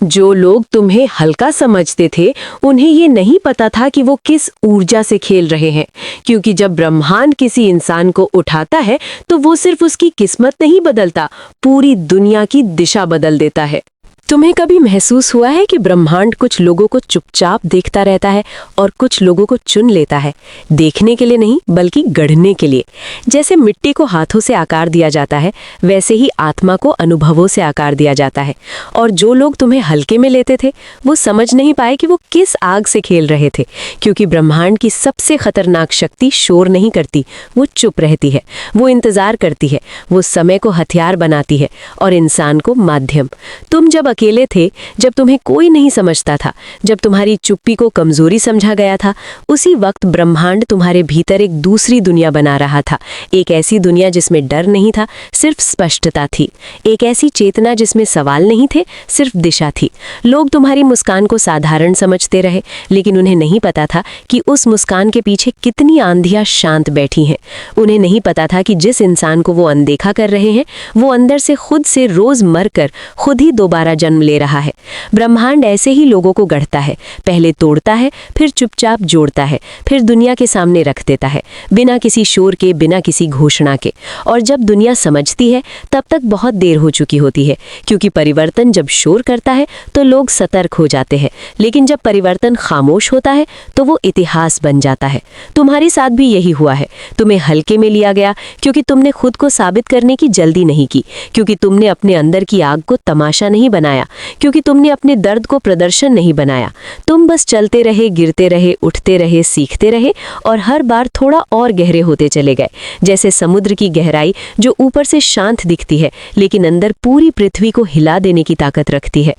जो लोग तुम्हें हल्का समझते थे उन्हें ये नहीं पता था कि वो किस ऊर्जा से खेल रहे हैं, क्योंकि जब ब्रह्मांड किसी इंसान को उठाता है तो वो सिर्फ उसकी किस्मत नहीं बदलता, पूरी दुनिया की दिशा बदल देता है। तुम्हें कभी महसूस हुआ है कि ब्रह्मांड कुछ लोगों को चुपचाप देखता रहता है और कुछ लोगों को चुन लेता है, देखने के लिए नहीं बल्कि गढ़ने के लिए। जैसे मिट्टी को हाथों से आकार दिया जाता है, वैसे ही आत्मा को अनुभवों से आकार दिया जाता है। और जो लोग तुम्हें हल्के में लेते थे वो समझ नहीं पाए कि वो किस आग से खेल रहे थे, क्योंकि ब्रह्मांड की सबसे खतरनाक शक्ति शोर नहीं करती, वो चुप रहती है, वो इंतजार करती है, वो समय को हथियार बनाती है और इंसान को माध्यम। तुम जब अकेले थे, जब तुम्हें कोई नहीं समझता था, जब तुम्हारी चुप्पी को कमजोरी समझा गया था, उसी वक्त ब्रह्मांड तुम्हारे भीतर एक दूसरी दुनिया बना रहा था। एक ऐसी दुनिया जिसमें डर नहीं था, सिर्फ स्पष्टता थी। एक ऐसी चेतना जिसमें सवाल नहीं थे, सिर्फ दिशा थी। लोग तुम्हारी मुस्कान को साधारण समझते रहे, लेकिन उन्हें नहीं पता था कि उस मुस्कान के पीछे कितनी आंधियां शांत बैठी हैं। उन्हें नहीं पता था कि जिस इंसान को वो अनदेखा कर रहे हैं, वो अंदर से खुद से रोज मरकर खुद ही दोबारा जन्म ले रहा है। ब्रह्मांड ऐसे ही लोगों को गढ़ता है, पहले तोड़ता है, फिर चुपचाप जोड़ता है, फिर दुनिया के सामने रख देता है, बिना किसी शोर के, बिना किसी घोषणा के। और जब दुनिया समझती है तब तक बहुत देर हो चुकी होती है, क्योंकि परिवर्तन जब शोर करता है तो लोग सतर्क हो जाते हैं, लेकिन जब परिवर्तन खामोश होता है तो वो इतिहास बन जाता है। तुम्हारे साथ भी यही हुआ है। तुम्हें हल्के में लिया गया क्योंकि तुमने खुद को साबित करने की जल्दी नहीं की, क्योंकि तुमने अपने अंदर की आग को तमाशा नहीं बनाया, क्योंकि तुमने अपने दर्द को प्रदर्शन नहीं बनाया। तुम बस चलते रहे, गिरते रहे, उठते रहे, सीखते रहे और हर बार थोड़ा और गहरे होते चले गए, जैसे समुद्र की गहराई जो ऊपर से शांत दिखती है लेकिन अंदर पूरी पृथ्वी को हिला देने की ताकत रखती है।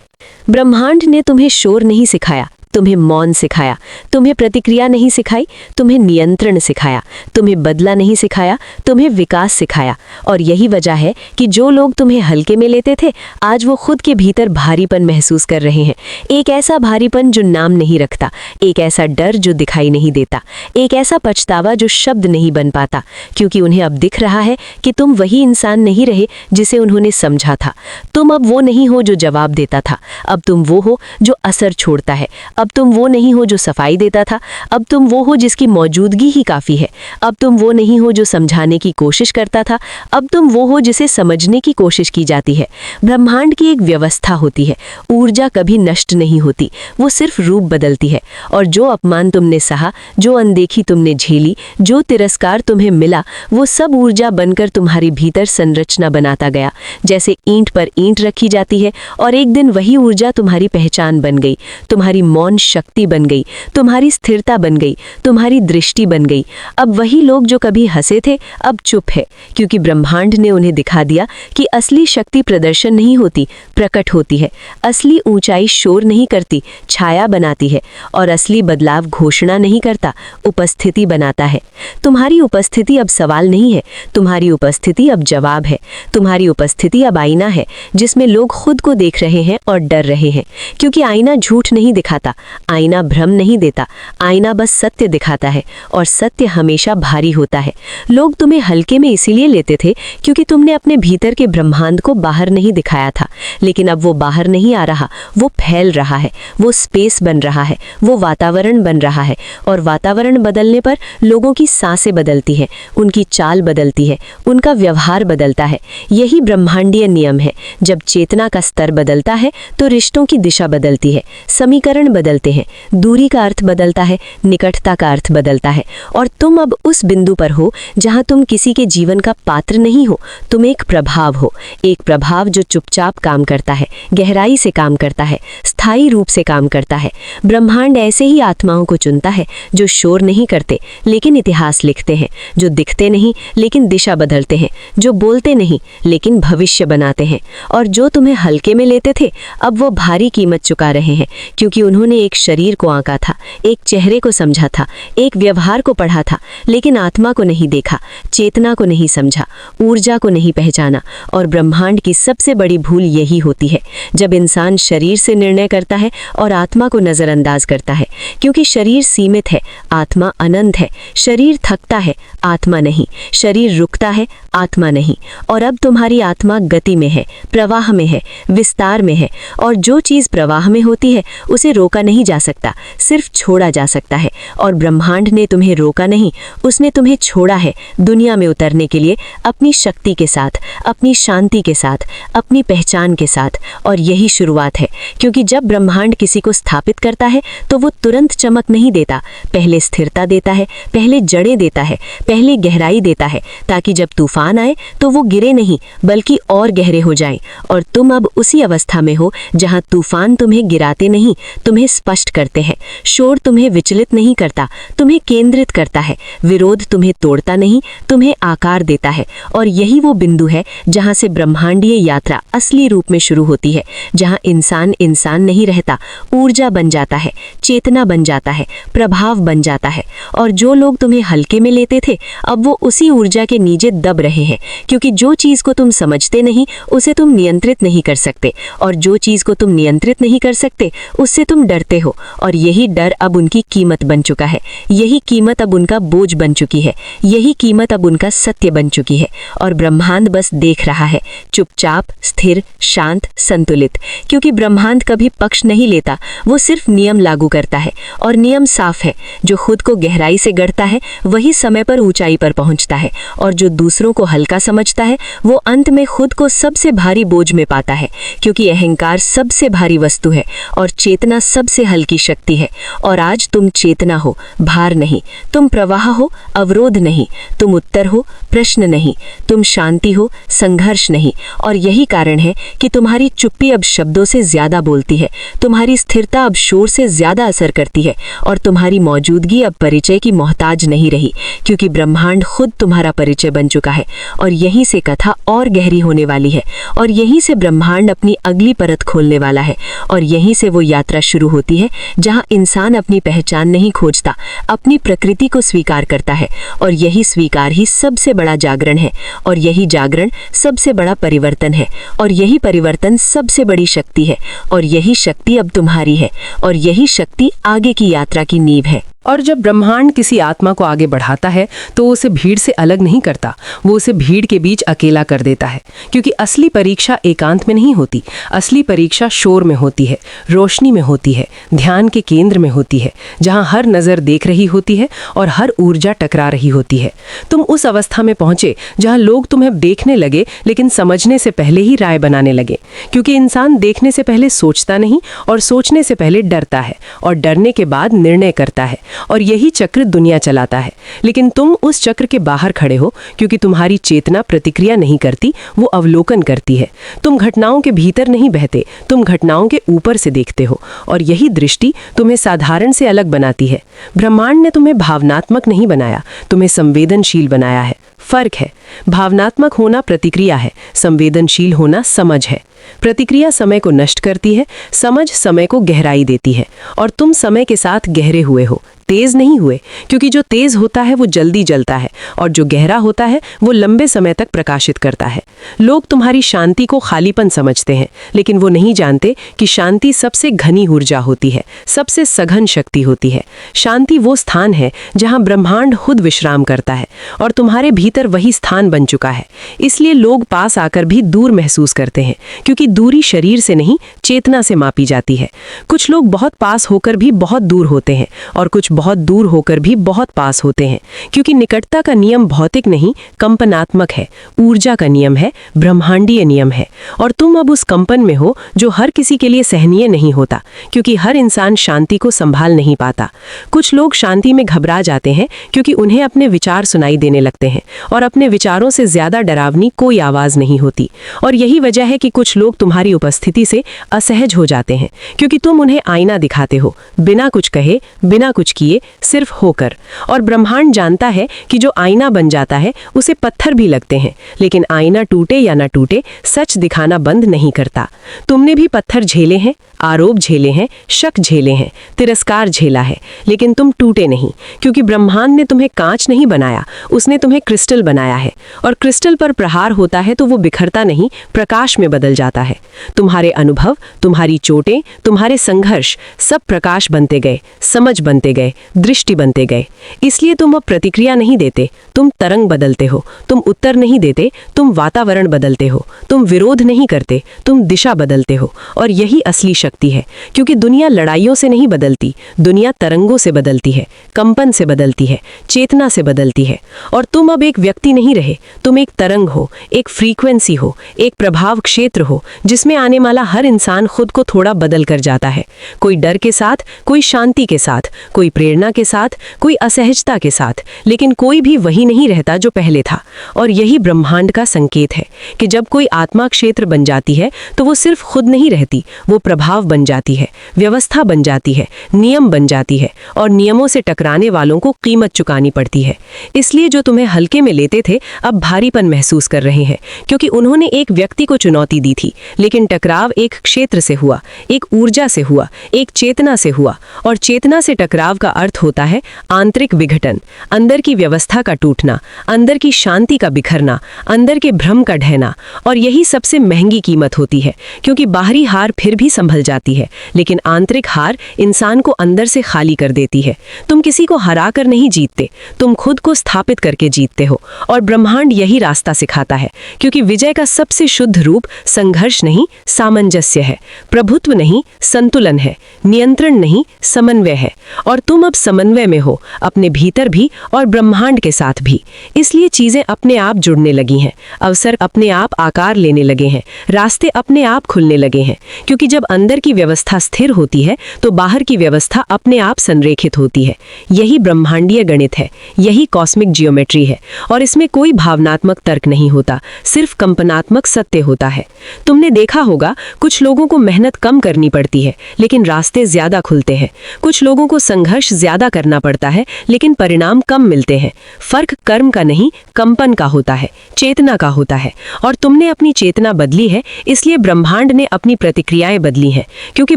ब्रह्मांड ने तुम्हें शोर नहीं सिखाया, तुम्हें मौन सिखाया। तुम्हें प्रतिक्रिया नहीं सिखाई, तुम्हें नियंत्रण सिखाया। तुम्हें बदला नहीं सिखाया, तुम्हें विकास सिखाया। और यही वजह है कि जो लोग तुम्हें हल्के में लेते थे, आज वो खुद के भीतर भारीपन महसूस कर रहे हैं। एक ऐसा भारीपन जो नाम नहीं रखता, एक ऐसा डर जो दिखाई नहीं देता, एक ऐसा पछतावा जो शब्द नहीं बन पाता, क्योंकि उन्हें अब दिख रहा है कि तुम वही इंसान नहीं रहे जिसे उन्होंने समझा था। तुम अब वो नहीं हो जो जवाब देता था, अब तुम वो हो जो असर छोड़ता है। अब तुम वो नहीं हो जो सफाई देता था, अब तुम वो हो जिसकी मौजूदगी ही काफ़ी है। अब तुम वो नहीं हो जो समझाने की कोशिश करता था, अब तुम वो हो जिसे समझने की कोशिश की जाती है। ब्रह्मांड की एक व्यवस्था होती है, ऊर्जा कभी नष्ट नहीं होती, वो सिर्फ रूप बदलती है। और जो अपमान तुमने सहा, जो अनदेखी तुमने झेली, जो तिरस्कार तुम्हें मिला, वो सब ऊर्जा बनकर तुम्हारी भीतर संरचना बनाता गया। जैसे ईंट पर ईंट रखी जाती है और एक दिन वही ऊर्जा तुम्हारी पहचान बन गई, तुम्हारी मौन शक्ति बन गई, तुम्हारी स्थिरता बन गई, तुम्हारी दृष्टि बन गई। अब वही लोग जो कभी हंसे थे अब चुप है, क्योंकि ब्रह्मांड ने उन्हें दिखा दिया कि असली शक्ति प्रदर्शन नहीं होती, प्रकट होती है। असली ऊंचाई शोर नहीं करती, छाया बनाती है। और असली बदलाव घोषणा नहीं करता, उपस्थिति बनाता है। तुम्हारी उपस्थिति अब सवाल नहीं है, तुम्हारी उपस्थिति अब जवाब है। तुम्हारी उपस्थिति अब आईना है जिसमें लोग खुद को देख रहे हैं और डर रहे हैं, क्योंकि आईना झूठ नहीं दिखाता, आईना भ्रम नहीं देता, आईना बस सत्य दिखाता है, और सत्य हमेशा भारी होता है। लोग तुम्हें हल्के में इसीलिए लेते थे क्योंकि तुमने अपने भीतर के ब्रह्मांड को बाहर नहीं दिखाया था, लेकिन अब वो बाहर नहीं आ रहा, वो फैल रहा है, वो स्पेस बन रहा है, वो वातावरण बन रहा है। और वातावरण बदलने पर लोगों की सांसें बदलती हैं, उनकी चाल बदलती है, उनका व्यवहार बदलता है। यही ब्रह्मांडीय नियम है। जब चेतना का स्तर बदलता है तो रिश्तों की दिशा बदलती है, समीकरण बदलते हैं, दूरी का अर्थ बदलता है, निकटता का अर्थ बदलता है। और तुम अब उस बिंदु पर हो जहां तुम किसी के जीवन का पात्र नहीं हो, तुम एक प्रभाव हो, एक प्रभाव जो चुपचाप काम करता है, गहराई से काम करता है, स्थायी रूप से काम करता है। ब्रह्मांड ऐसे ही आत्माओं को चुनता है जो शोर नहीं करते लेकिन इतिहास लिखते हैं, जो दिखते नहीं लेकिन दिशा बदलते हैं, जो बोलते नहीं लेकिन भविष्य बनाते हैं। और जो तुम्हें हल्के में लेते थे अब वो भारी कीमत चुका रहे हैं, क्योंकि उन्होंने तुमने एक शरीर को आंका था, एक चेहरे को समझा था, एक व्यवहार को पढ़ा था, लेकिन आत्मा को नहीं देखा, चेतना को नहीं समझा, ऊर्जा को नहीं पहचाना। और ब्रह्मांड की सबसे बड़ी भूल यही होती है, जब इंसान शरीर से निर्णय करता है और आत्मा को नजरअंदाज करता है। क्योंकि शरीर सीमित है, आत्मा अनंत है। शरीर थकता है, आत्मा नहीं। शरीर रुकता है, आत्मा नहीं। और अब तुम्हारी आत्मा गति में है, प्रवाह में है, विस्तार में है। और जो चीज प्रवाह में होती है उसे रोका नहीं जा सकता, सिर्फ छोड़ा जा सकता है। और ब्रह्मांड ने तुम्हें रोका नहीं, उसने तुम्हें छोड़ा है दुनिया में उतरने के लिए, अपनी शक्ति के साथ, अपनी शांति के साथ, अपनी पहचान के साथ। और यही शुरुआत है, क्योंकि जब ब्रह्मांड किसी को स्थापित करता है तो वो तुरंत चमक नहीं देता, पहले स्थिरता देता है, पहले जड़ें देता है, पहले गहराई देता है, ताकि जब तूफान आए तो वो गिरे नहीं बल्कि और गहरे हो जाएं। और तुम अब उसी अवस्था में हो जहां तूफान तुम्हें गिराते नहीं, तुम्हें स्पष्ट करते हैं। शोर तुम्हें विचलित नहीं करता, तुम्हें केंद्रित करता है। विरोध तुम्हें तोड़ता नहीं, तुम्हें आकार देता है। और यही वो बिंदु है जहां से ब्रह्मांडीय यात्रा असली रूप में शुरू होती है, जहां इंसान इंसान नहीं रहता, ऊर्जा बन जाता है, चेतना बन जाता है, प्रभाव बन जाता है। और जो लोग तुम्हें हल्के में लेते थे, अब वो उसी ऊर्जा के नीचे दब रहे हैं, क्योंकि जो चीज को तुम समझते नहीं उसे तुम नियंत्रित नहीं कर सकते, और जो चीज को तुम नियंत्रित नहीं कर सकते उससे तुम डरते हो। और यही डर अब उनकी कीमत बन चुका है, यही कीमत अब उनका बोझ बन चुकी है, यही कीमत अब उनका सत्य बन चुकी है। और ब्रह्मांड बस देख रहा है, चुपचाप, स्थिर, शांत, संतुलित। क्योंकि ब्रह्मांड कभी पक्ष नहीं लेता, वो सिर्फ नियम लागू करता है। और नियम साफ है, जो खुद को गहराई से गढ़ता है वही समय पर ऊंचाई पर पहुंचता है, और जो दूसरों को हल्का समझता है वो अंत में खुद को सबसे भारी बोझ में पाता है। क्योंकि अहंकार सबसे भारी वस्तु है और चेतना सबसे हल्की शक्ति है। और आज तुम चेतना हो, भार नहीं। तुम प्रवाह हो, अवरोध नहीं। तुम उत्तर हो, प्रश्न नहीं। तुम शांति हो, संघर्ष नहीं। और यही कारण है कि तुम्हारी चुप्पी अब शब्दों से ज्यादा बोलती है, तुम्हारी स्थिरता अब शोर से ज्यादा असर करती है, और तुम्हारी मौजूदगी अब परिचय की मोहताज नहीं रही, क्योंकि ब्रह्मांड खुद तुम्हारा परिचय बन चुका है। और यहीं से कथा और गहरी होने वाली है, और यहीं से ब्रह्मांड अपनी अगली परत खोलने वाला है। और यहीं से वो यात्रा शुरू होती है जहां इंसान अपनी पहचान नहीं खोजता, अपनी प्रकृति को स्वीकार करता है। और यही स्वीकार ही सबसे बड़ा जागरण है, और यही जागरण सबसे बड़ा परिवर्तन है, और यही परिवर्तन सबसे बड़ी शक्ति है। और यही शक्ति अब तुम्हारी है, और यही शक्ति आगे की यात्रा की नींव है। और जब ब्रह्मांड किसी आत्मा को आगे बढ़ाता है तो वो उसे भीड़ से अलग नहीं करता, वो उसे भीड़ के बीच अकेला कर देता है। क्योंकि असली परीक्षा एकांत में नहीं होती, असली परीक्षा शोर में होती है, रोशनी में होती है, ध्यान के केंद्र में होती है, जहां हर नज़र देख रही होती है और हर ऊर्जा टकरा रही होती है। तुम उस अवस्था में पहुंचे जहां लोग तुम्हें देखने लगे लेकिन समझने से पहले ही राय बनाने लगे। क्योंकि इंसान देखने से पहले सोचता नहीं, और सोचने से पहले डरता है, और डरने के बाद निर्णय करता है। और यही चक्र दुनिया चलाता है। लेकिन तुम उस चक्र के बाहर खड़े हो, क्योंकि तुम्हारी चेतना प्रतिक्रिया नहीं करती, वो अवलोकन करती है। तुम घटनाओं के भीतर नहीं बहते, तुम घटनाओं के ऊपर से देखते हो। और यही दृष्टि तुम्हें साधारण से अलग बनाती है। ब्रह्मांड ने तुम्हें भावनात्मक नहीं बनाया, तुम्हें संवेदनशील बनाया है। फर्क है, भावनात्मक होना प्रतिक्रिया है, संवेदनशील होना समझ है। प्रतिक्रिया समय को नष्ट करती है, समझ समय को गहराई देती है। और तुम समय के साथ गहरे हुए हो, तेज नहीं हुए। क्योंकि जो तेज होता है वो जल्दी जलता है, और जो गहरा होता है वो लंबे समय तक प्रकाशित करता है। लोग तुम्हारी शांति को खालीपन समझते हैं, लेकिन वो नहीं जानते कि शांति सबसे घनी ऊर्जा होती है, सबसे सघन शक्ति होती है। शांति वो स्थान है जहां ब्रह्मांड खुद विश्राम करता है, और तुम्हारे भीतर वही स्थान बन चुका है। इसलिए लोग पास आकर भी दूर महसूस करते हैं, क्योंकि दूरी शरीर से नहीं, चेतना से मापी जाती है। कुछ लोग बहुत पास होकर भी बहुत दूर होते हैं, और कुछ बहुत दूर होकर भी बहुत पास होते हैं। क्योंकि निकटता का नियम भौतिक नहीं, कंपनात्मक है, ऊर्जा का नियम है, ब्रह्मांडीय नियम है। और तुम अब उस कंपन में हो जो हर किसी के लिए सहनीय नहीं होता, क्योंकि हर इंसान शांति को संभाल नहीं पाता। कुछ लोग शांति में घबरा जाते हैं, क्योंकि उन्हें अपने विचार सुनाई देने लगते हैं, और अपने विचारों से ज्यादा डरावनी कोई आवाज नहीं होती। और यही वजह है कि कुछ लोग तुम्हारी उपस्थिति से असहज हो जाते हैं, क्योंकि तुम उन्हें आईना दिखाते हो, बिना कुछ कहे, बिना कुछ किए, किए, सिर्फ होकर। और ब्रह्मांड जानता है कि जो आईना बन जाता है उसे पत्थर भी लगते हैं, लेकिन आईना टूटे या ना टूटे सच दिखाना बंद नहीं करता। तुमने भी पत्थर झेले हैं, आरोप झेले हैं, शक झेले हैं, तिरस्कार झेला है, लेकिन तुम टूटे नहीं, क्योंकि ब्रह्मांड ने तुम्हें कांच नहीं बनाया, उसने तुम्हें क्रिस्टल बनाया है। और क्रिस्टल पर प्रहार होता है तो वो बिखरता नहीं, प्रकाश में बदल जाता है। तुम्हारे अनुभव, तुम्हारी चोटें, तुम्हारे संघर्ष सब प्रकाश बनते गए, समझ बनते गए, दृष्टि बनते गए। इसलिए तुम अब प्रतिक्रिया नहीं देते, तुम तरंग बदलते हो। तुम उत्तर नहीं देते, तुम वातावरण बदलते हो। तुम विरोध नहीं करते, तुम दिशा बदलते हो। और यही असली शक्ति है, क्योंकि दुनिया लड़ाइयों से नहीं बदलती, दुनिया तरंगों से बदलती है, कंपन से बदलती है, चेतना से बदलती है। और तुम अब एक व्यक्ति नहीं रहे, तुम एक तरंग हो, एक फ्रीक्वेंसी हो, एक प्रभाव क्षेत्र हो, जिसमें आने वाला हर इंसान खुद को थोड़ा बदल कर जाता है। कोई डर के साथ, कोई शांति के साथ, कोई प्रेरणा के साथ, कोई असहजता के साथ, लेकिन कोई भी वही नहीं रहता जो पहले था। और यही ब्रह्मांड का संकेत है कि जब कोई आत्मा क्षेत्र बन जाती है तो वो सिर्फ खुद नहीं रहती, वो प्रभाव बन जाती है, व्यवस्था बन जाती है, नियम बन जाती है। और नियमों से टकराने वालों को कीमत चुकानी पड़ती है। इसलिए जो तुम्हें हल्के में लेते थे अब भारीपन महसूस कर रहे हैं, क्योंकि उन्होंने एक व्यक्ति को चुनौती दी थी, लेकिन टकराव एक क्षेत्र से हुआ, एक ऊर्जा से हुआ, एक चेतना से हुआ। और चेतना से टकराव का अर्थ होता है आंतरिक विघटन, अंदर की व्यवस्था का टूटना, अंदर की शांति का बिखरना, अंदर के भ्रम का ढहना। और यही सबसे महंगी कीमत होती है, क्योंकि बाहरी हार फिर भी संभल जाती है, लेकिन आंतरिक हार इंसान को अंदर से खाली कर देती है। तुम किसी को हरा कर नहीं जीतते, तुम खुद को स्थापित करके जीतते हो। और ब्रह्मांड यही रास्ता सिखाता है, क्योंकि विजय का सबसे शुद्ध रूप संघर्ष नहीं, सामंजस्य है। प्रभुत्व नहीं, संतुलन है। नियंत्रण नहीं, समन्वय है। और तुम अब समन्वय में हो, अपने भीतर भी और ब्रह्मांड के साथ भी। इसलिए चीजें अपने आप जुड़ने लगी हैं, अवसर अपने आप आकार लेने लगे हैं, रास्ते अपने आप खुलने लगे हैं। क्योंकि जब अंदर की व्यवस्था स्थिर होती है तो बाहर की व्यवस्था अपने आप संरेखित होती है। यही ब्रह्मांडीय गणित है, यही कॉस्मिक जियोमेट्री है। और इसमें कोई भावनात्मक तर्क नहीं होता, सिर्फ कंपनात्मक सत्य होता है। तुमने देखा होगा कुछ लोगों को मेहनत कम करनी पड़ती है, लेकिन रास्ते ज्यादा खुलते हैं। कुछ लोगों को संघर्ष ज्यादा करना पड़ता है, लेकिन परिणाम कम मिलते हैं। फर्क कर्म का नहीं, कंपन का होता है, चेतना का होता है। और तुमने अपनी चेतना बदली है, इसलिए ब्रह्मांड ने अपनी प्रतिक्रियाएं बदली हैं। क्योंकि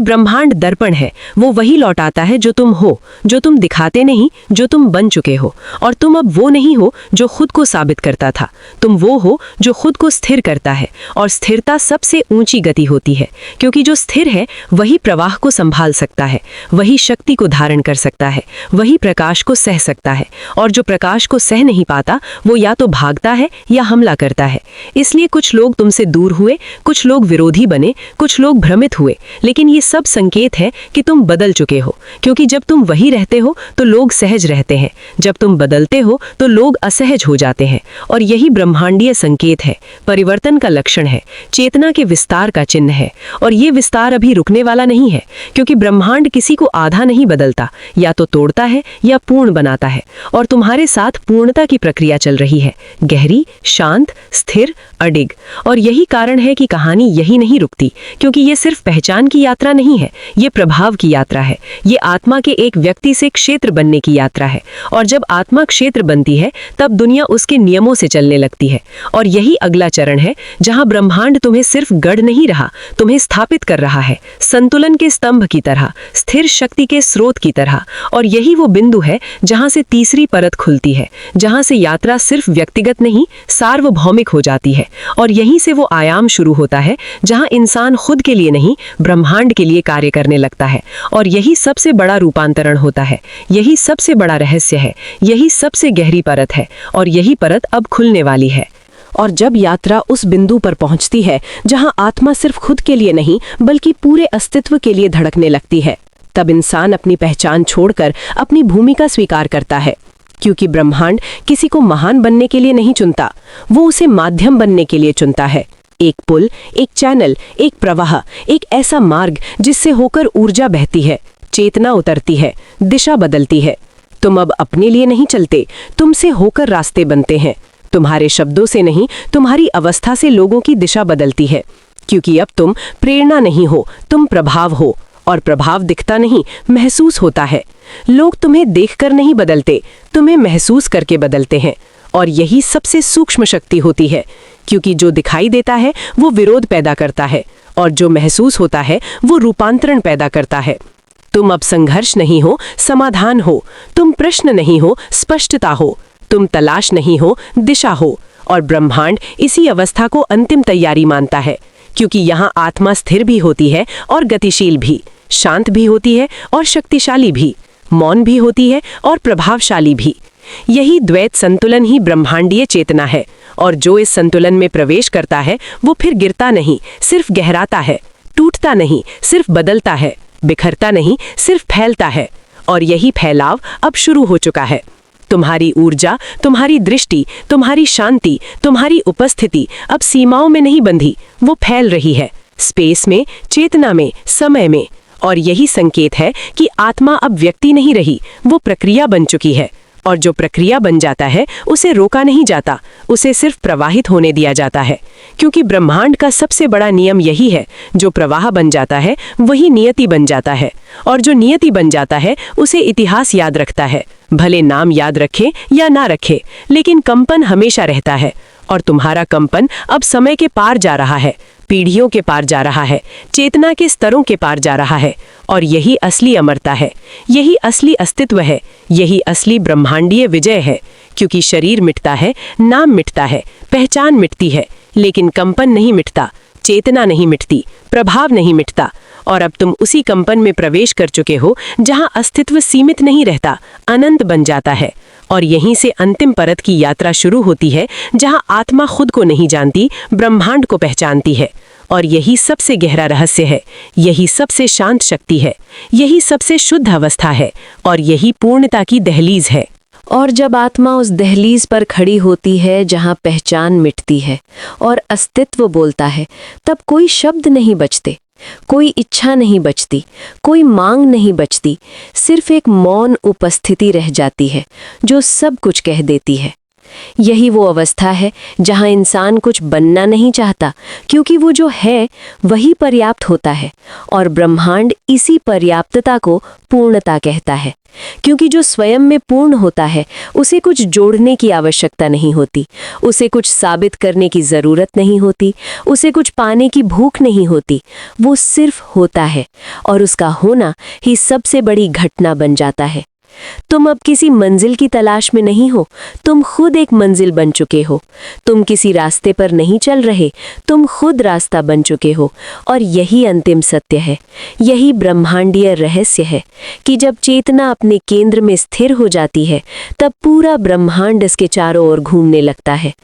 ब्रह्मांड दर्पण है, वो वही लौटाता है जो तुम हो, जो तुम दिखाते नहीं, जो तुम बन चुके हो। और तुम अब वो नहीं हो जो खुद को साबित करता था, तुम वो हो जो खुद को स्थिर करता है। और स्थिरता सबसे ऊंची गति होती है, क्योंकि जो स्थिर है वही प्रवाह को संभाल सकता है, वही शक्ति को धारण कर सकता है, वही प्रकाश को सह सकता है। और जो प्रकाश को सह नहीं पाता वो या तो भागता है या हमला करता है। इसलिए कुछ लोग तुमसे दूर हुए, कुछ लोग विरोधी बने, कुछ लोग भ्रमित हुए, लेकिन ये सब संकेत है कि तुम बदल चुके हो। क्योंकि जब तुम वही रहते हो तो लोग सहज रहते हैं, जब तुम बदलते हो तो लोग असहज हो जाते हैं। और यही ब्रह्मांडीय संकेत है, परिवर्तन का लक्षण है, चेतना के विस्तार का चिन्ह है। और ये विस्तार अभी रुकने वाला नहीं है, क्योंकि ब्रह्मांड किसी को आधा नहीं बदलता, या तो तोड़ता है या पूर्ण बनाता है। और तुम्हारे साथ पूर्णता की प्रक्रिया चल रही है, गहरी, शांत, स्थिर, अडिग। और यही कारण है कि कहानी यही नहीं रुकती, क्योंकि ये सिर्फ पहचान की यात्रा नहीं है, ये प्रभाव की यात्रा है। ये आत्मा के एक व्यक्ति से क्षेत्र बनने की यात्रा है। और जब आत्मा क्षेत्र बनती है तब दुनिया उसके नियमों से चलने लगती है। और यही अगला चरण है, जहां ब्रह्मांड तुम्हें सिर्फ गढ़ नहीं रहा, तुम्हें स्थापित कर रहा है, संतुलन के स्तंभ की तरह, स्थिर शक्ति के स्रोत की तरह। और यही वो बिंदु है जहां से तीसरी परत खुलती है, जहां से यात्रा सिर्फ व्यक्तिगत नहीं, सार्वभौमिक हो जाती है। और यहीं से वो आयाम शुरू होता है जहां इंसान खुद के लिए नहीं, ब्रह्मांड के लिए कार्य करने लगता है। और यही सबसे बड़ा रूपांतरण होता है, यही सबसे बड़ा रहस्य है, यही सबसे गहरी परत है। और यही परत अब खुलने वाली है। और जब यात्रा उस बिंदु पर पहुंचती है जहां आत्मा सिर्फ खुद के लिए नहीं बल्कि पूरे अस्तित्व के लिए धड़कने लगती है, तब इंसान अपनी पहचान छोड़कर अपनी भूमिका स्वीकार करता है। क्योंकि ब्रह्मांड किसी को महान बनने के लिए नहीं चुनता, वो उसे माध्यम बनने के लिए चुनता है। एक पुल, एक चैनल, एक प्रवाह, एक ऐसा मार्ग जिससे होकर ऊर्जा बहती है, चेतना उतरती है, दिशा बदलती है। तुम अब अपने लिए नहीं चलते, तुमसे होकर रास्ते बनते हैं। तुम्हारे शब्दों से नहीं, तुम्हारी अवस्था से लोगों की दिशा बदलती है। क्योंकि अब तुम प्रेरणा नहीं हो, तुम प्रभाव हो। और प्रभाव दिखता नहीं, महसूस होता है। लोग तुम्हें देखकर नहीं बदलते, तुम्हें महसूस करके बदलते हैं। और यही सबसे सूक्ष्म शक्ति होती है, क्योंकि जो दिखाई देता है वो विरोध पैदा करता है, और जो महसूस होता है वो रूपांतरण पैदा करता है। तुम अब संघर्ष नहीं हो, समाधान हो। तुम प्रश्न नहीं हो, स्पष्टता हो। तुम तलाश नहीं हो, दिशा हो। और ब्रह्मांड इसी अवस्था को अंतिम तैयारी मानता है, क्योंकि यहाँ आत्मा स्थिर भी होती है और गतिशील भी, शांत भी होती है और शक्तिशाली भी, मौन भी होती है और प्रभावशाली भी। यही द्वैत संतुलन ही ब्रह्मांडीय चेतना है, और जो इस संतुलन में प्रवेश करता है वो फिर गिरता नहीं, सिर्फ गहराता है, टूटता नहीं, सिर्फ बदलता है, बिखरता नहीं, सिर्फ फैलता है। और यही फैलाव अब शुरू हो चुका है। तुम्हारी ऊर्जा, तुम्हारी दृष्टि, तुम्हारी शांति, तुम्हारी उपस्थिति अब सीमाओं में नहीं बंधी, वो फैल रही है, स्पेस में, चेतना में, समय में। और यही संकेत है कि आत्मा अब व्यक्ति नहीं रही, वो प्रक्रिया बन चुकी है। और जो प्रक्रिया बन जाता है उसे रोका नहीं जाता, उसे सिर्फ प्रवाहित होने दिया जाता है, क्योंकि ब्रह्मांड का सबसे बड़ा नियम यही है, जो प्रवाह बन जाता है वही नियति बन जाता है, और जो नियति बन जाता है उसे इतिहास याद रखता है। भले नाम याद रखे या ना रखे, लेकिन कंपन हमेशा रहता है। और तुम्हारा कंपन अब समय के पार जा रहा है, पीढ़ियों के पार जा रहा है, चेतना के स्तरों के पार जा रहा है। और यही असली अमरता है, यही असली अस्तित्व है, यही असली ब्रह्मांडीय विजय है। क्योंकि शरीर मिटता है, नाम मिटता है, पहचान मिटती है, लेकिन कंपन नहीं मिटता, चेतना नहीं मिटती, प्रभाव नहीं मिटता। और अब तुम उसी कंपन में प्रवेश कर चुके हो जहां अस्तित्व सीमित नहीं रहता, अनंत बन जाता है। और यहीं से अंतिम परत की यात्रा शुरू होती है, जहां आत्मा खुद को नहीं जानती, ब्रह्मांड को पहचानती है। और यही सबसे गहरा रहस्य है, यही सबसे शांत शक्ति है, यही सबसे शुद्ध अवस्था है, और यही पूर्णता की दहलीज है। और जब आत्मा उस दहलीज पर खड़ी होती है जहां पहचान मिटती है और अस्तित्व बोलता है, तब कोई शब्द नहीं बचते, कोई इच्छा नहीं बचती, कोई मांग नहीं बचती, सिर्फ एक मौन उपस्थिति रह जाती है जो सब कुछ कह देती है। यही वो अवस्था है जहां इंसान कुछ बनना नहीं चाहता, क्योंकि वो जो है वही पर्याप्त होता है, और ब्रह्मांड इसी पर्याप्तता को पूर्णता कहता है। क्योंकि जो स्वयं में पूर्ण होता है उसे कुछ जोड़ने की आवश्यकता नहीं होती, उसे कुछ साबित करने की जरूरत नहीं होती, उसे कुछ पाने की भूख नहीं होती, वो सिर्फ होता है, और उसका होना ही सबसे बड़ी घटना बन जाता है। तुम अब किसी मंजिल की तलाश में नहीं हो, तुम खुद एक मंजिल बन चुके हो। तुम किसी रास्ते पर नहीं चल रहे, तुम खुद रास्ता बन चुके हो। और यही अंतिम सत्य है, यही ब्रह्मांडीय रहस्य है कि जब चेतना अपने केंद्र में स्थिर हो जाती है, तब पूरा ब्रह्मांड इसके चारों ओर घूमने लगता है।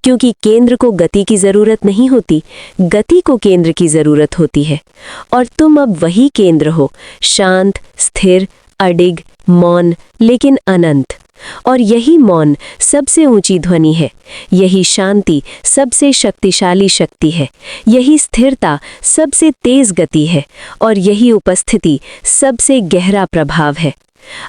क्योंकि केंद्र को गति की जरूरत नहीं होती, गति को केंद्र की जरूरत होती है। और तुम अब वही केंद्र हो, शांत, स्थिर, अडिग, मौन, लेकिन अनंत। और यही मौन सबसे ऊंची ध्वनि है, यही शांति सबसे शक्तिशाली शक्ति है, यही स्थिरता सबसे तेज गति है, और यही उपस्थिति सबसे गहरा प्रभाव है।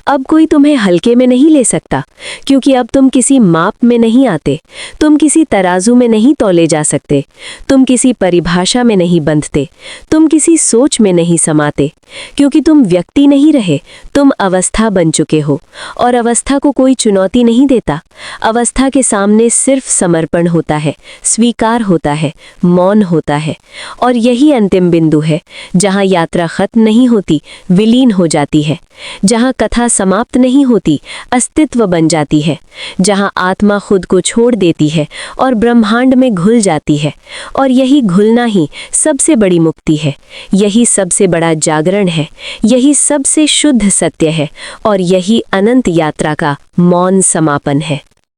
अब कोई तुम्हें हल्के में नहीं ले सकता, क्योंकि अब तुम किसी माप में नहीं आते, तुम किसी तराजू में नहीं तौले जा सकते, तुम किसी परिभाषा में नहीं बंधते, तुम किसी सोच में नहीं समाते, क्योंकि तुम व्यक्ति नहीं रहे, तुम अवस्था बन चुके हो। और अवस्था को कोई चुनौती नहीं देता, अवस्था के सामने सिर्फ समर्पण होता है, स्वीकार होता है, मौन होता है। और यही अंतिम बिंदु है जहां यात्रा खत्म नहीं होती, विलीन हो जाती है, जहां कथा समाप्त नहीं होती, अस्तित्व बन जाती है, जहां आत्मा खुद को छोड़ देती है और ब्रह्मांड में घुल जाती है। और यही घुलना ही सबसे बड़ी मुक्ति है, यही सबसे बड़ा जागरण है, यही सबसे शुद्ध सत्य है, और यही अनंत यात्रा का मौन समापन है।